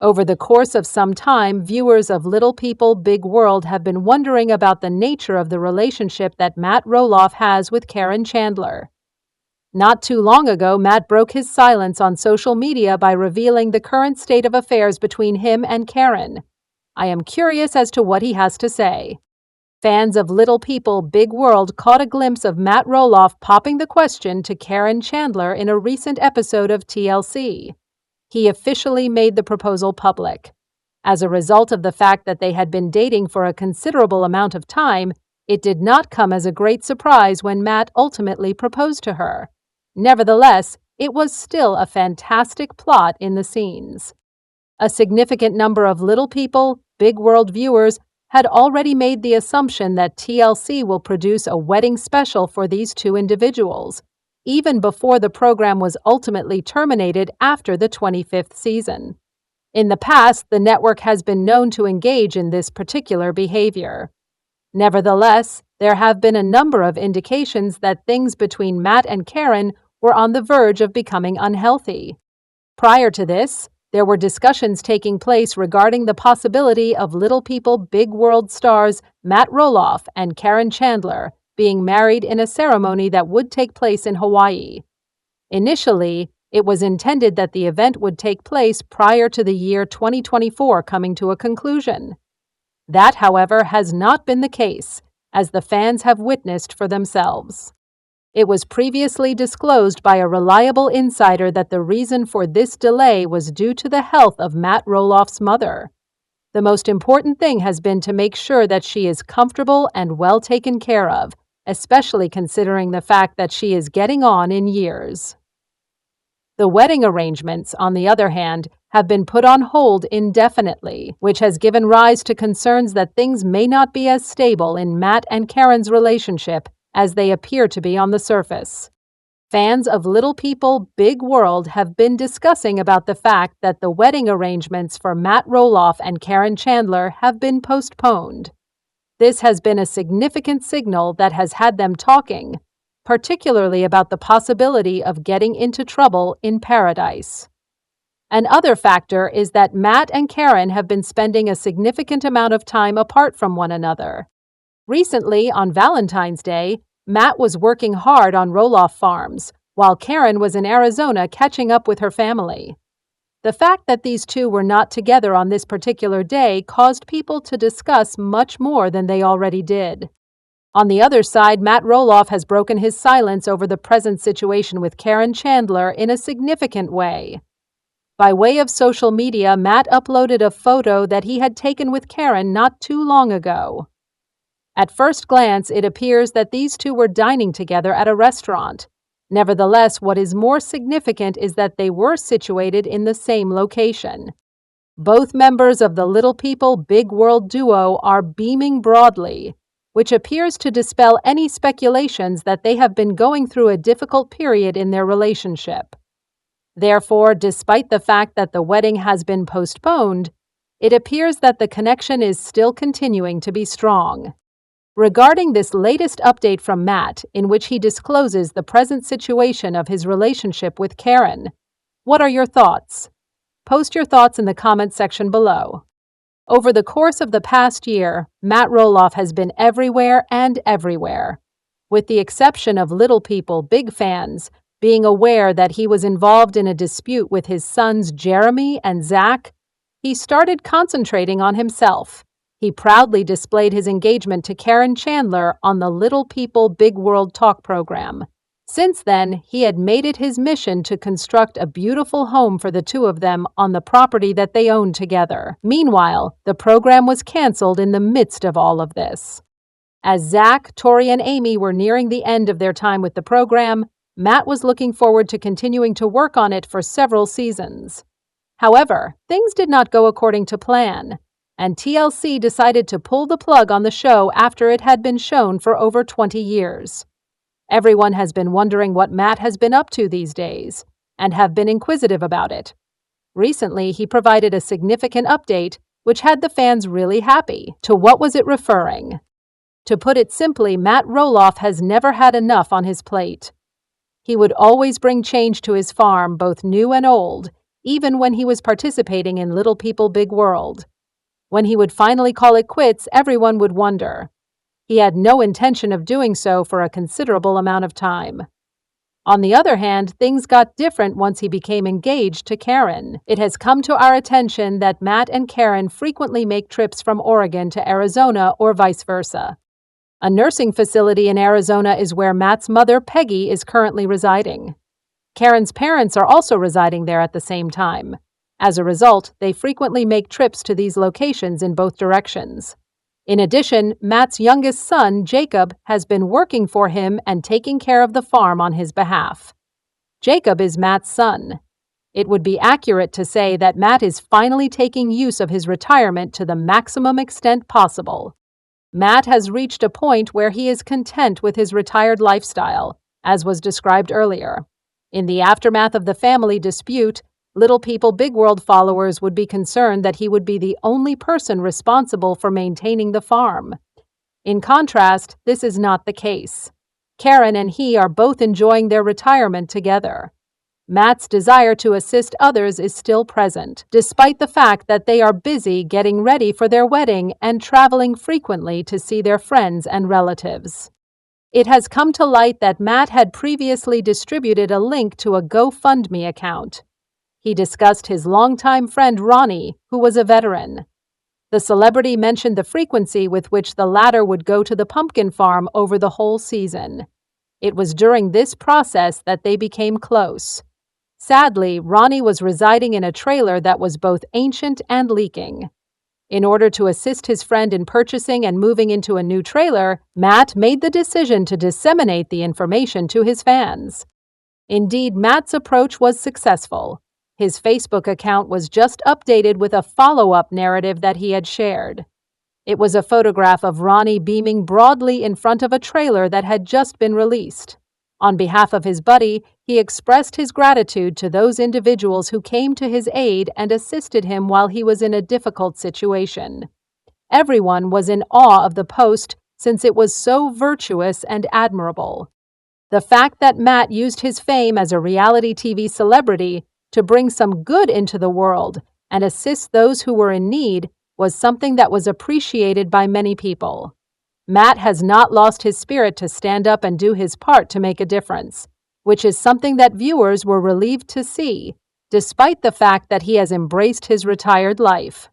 Over the course of some time, viewers of Little People, Big World have been wondering about the nature of the relationship that Matt Roloff has with Caryn Chandler. Not too long ago, Matt broke his silence on social media by revealing the current state of affairs between him and Caryn. I am curious as to what he has to say. Fans of Little People, Big World caught a glimpse of Matt Roloff popping the question to Caryn Chandler in a recent episode of TLC. He officially made the proposal public. As a result of the fact that they had been dating for a considerable amount of time, it did not come as a great surprise when Matt ultimately proposed to her. Nevertheless, it was still a fantastic plot in the scenes. A significant number of Little People, Big World viewers had already made the assumption that TLC will produce a wedding special for these two individuals, even before the program was ultimately terminated after the 25th season. In the past, the network has been known to engage in this particular behavior. Nevertheless, there have been a number of indications that things between Matt and Caryn were on the verge of becoming unhealthy. Prior to this, there were discussions taking place regarding the possibility of Little People, Big World stars Matt Roloff and Caryn Chandler being married in a ceremony that would take place in Hawaii. Initially, it was intended that the event would take place prior to the year 2024 coming to a conclusion. That, however, has not been the case, as the fans have witnessed for themselves. It was previously disclosed by a reliable insider that the reason for this delay was due to the health of Matt Roloff's mother. The most important thing has been to make sure that she is comfortable and well taken care of, especially considering the fact that she is getting on in years. The wedding arrangements, on the other hand, have been put on hold indefinitely, which has given rise to concerns that things may not be as stable in Matt and Caryn's relationship as they appear to be on the surface. Fans of Little People, Big World have been discussing about the fact that the wedding arrangements for Matt Roloff and Caryn Chandler have been postponed. This has been a significant signal that has had them talking, particularly about the possibility of getting into trouble in paradise. Another factor is that Matt and Caryn have been spending a significant amount of time apart from one another. Recently, on Valentine's Day, Matt was working hard on Roloff Farms, while Caryn was in Arizona catching up with her family. The fact that these two were not together on this particular day caused people to discuss much more than they already did. On the other side, Matt Roloff has broken his silence over the present situation with Caryn Chandler in a significant way. By way of social media, Matt uploaded a photo that he had taken with Caryn not too long ago. At first glance, it appears that these two were dining together at a restaurant. Nevertheless, what is more significant is that they were situated in the same location. Both members of the Little People, Big World duo are beaming broadly, which appears to dispel any speculations that they have been going through a difficult period in their relationship. Therefore, despite the fact that the wedding has been postponed, it appears that the connection is still continuing to be strong. Regarding this latest update from Matt, in which he discloses the present situation of his relationship with Caryn, what are your thoughts? Post your thoughts in the comment section below. Over the course of the past year, Matt Roloff has been everywhere and everywhere. With the exception of Little People, Big fans being aware that he was involved in a dispute with his sons Jeremy and Zach, he started concentrating on himself. He proudly displayed his engagement to Caryn Chandler on the Little People, Big World talk program. Since then, he had made it his mission to construct a beautiful home for the two of them on the property that they owned together. Meanwhile, the program was canceled in the midst of all of this. As Zach, Tori, and Amy were nearing the end of their time with the program, Matt was looking forward to continuing to work on it for several seasons. However, things did not go according to plan, and TLC decided to pull the plug on the show after it had been shown for over 20 years. Everyone has been wondering what Matt has been up to these days, and have been inquisitive about it. Recently, he provided a significant update, which had the fans really happy. To what was it referring? To put it simply, Matt Roloff has never had enough on his plate. He would always bring change to his farm, both new and old, even when he was participating in Little People Big World. When he would finally call it quits, everyone would wonder. He had no intention of doing so for a considerable amount of time. On the other hand, things got different once he became engaged to Caryn. It has come to our attention that Matt and Caryn frequently make trips from Oregon to Arizona or vice versa. A nursing facility in Arizona is where Matt's mother, Peggy, is currently residing. Caryn's parents are also residing there at the same time. As a result, they frequently make trips to these locations in both directions. In addition, Matt's youngest son, Jacob, has been working for him and taking care of the farm on his behalf. Jacob is Matt's son. It would be accurate to say that Matt is finally taking use of his retirement to the maximum extent possible. Matt has reached a point where he is content with his retired lifestyle, as was described earlier. In the aftermath of the family dispute, Little People Big World followers would be concerned that he would be the only person responsible for maintaining the farm. In contrast, this is not the case. Caryn and he are both enjoying their retirement together. Matt's desire to assist others is still present, despite the fact that they are busy getting ready for their wedding and traveling frequently to see their friends and relatives. It has come to light that Matt had previously distributed a link to a GoFundMe account. He discussed his longtime friend Ronnie, who was a veteran. The celebrity mentioned the frequency with which the latter would go to the pumpkin farm over the whole season. It was during this process that they became close. Sadly, Ronnie was residing in a trailer that was both ancient and leaking. In order to assist his friend in purchasing and moving into a new trailer, Matt made the decision to disseminate the information to his fans. Indeed, Matt's approach was successful. His Facebook account was just updated with a follow-up narrative that he had shared. It was a photograph of Ronnie beaming broadly in front of a trailer that had just been released. On behalf of his buddy, he expressed his gratitude to those individuals who came to his aid and assisted him while he was in a difficult situation. Everyone was in awe of the post since it was so virtuous and admirable. The fact that Matt used his fame as a reality TV celebrity to bring some good into the world and assist those who were in need was something that was appreciated by many people. Matt has not lost his spirit to stand up and do his part to make a difference, which is something that viewers were relieved to see, despite the fact that he has embraced his retired life.